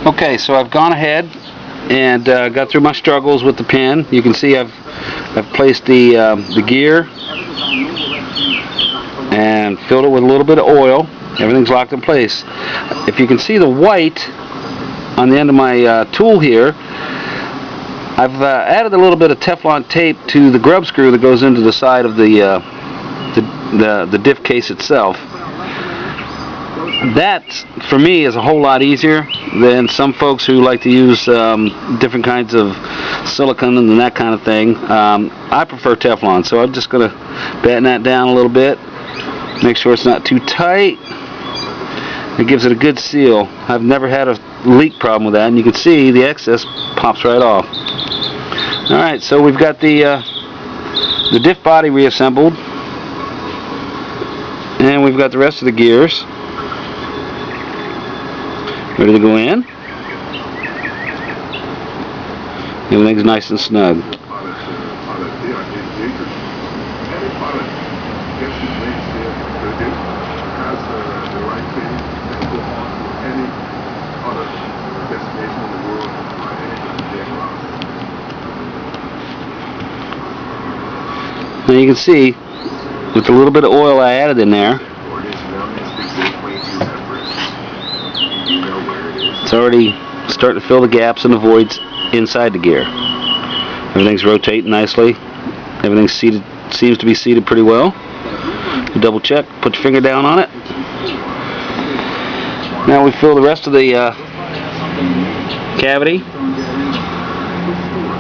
Okay, so I've gone ahead and got through my struggles with the pin. You can see I've placed the gear and filled it with a little bit of oil. Everything's locked in place. If you can see the white on the end of my tool here, I've added a little bit of Teflon tape to the grub screw that goes into the side of the diff case itself. That, for me, is a whole lot easier than some folks who like to use different kinds of silicone and that kind of thing. I prefer Teflon, so I'm just going to batten that down a little bit. Make sure it's not too tight. It gives it a good seal. I've never had a leak problem with that, and you can see the excess pops right off. Alright, so we've got the diff body reassembled, and we've got the rest of the gears ready to go in. Everything's nice and snug. Now you can see, with the little bit of oil I added in there, it's already starting to fill the gaps and the voids inside the gear. Everything's rotating nicely. Everything seems to be seated pretty well. You double check, put your finger down on it. Now we fill the rest of the cavity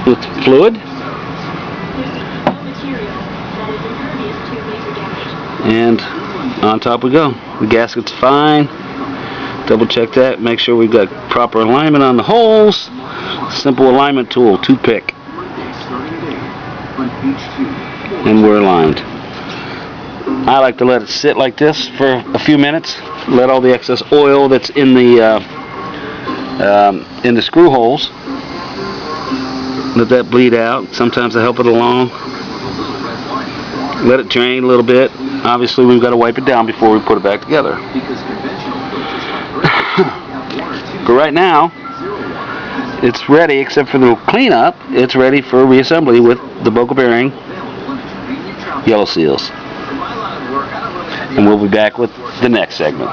with fluid. And on top we go. The gasket's fine. Double check that. Make sure we've got proper alignment on the holes. Simple alignment tool, toothpick. And we're aligned. I like to let it sit like this for a few minutes. Let all the excess oil that's in the screw holes, let that bleed out. Sometimes I help it along. Let it drain a little bit. Obviously we've got to wipe it down before we put it back together. But right now it's ready, except for the cleanup. It's ready for reassembly with the Boca bearing yellow seals. And we'll be back with the next segment.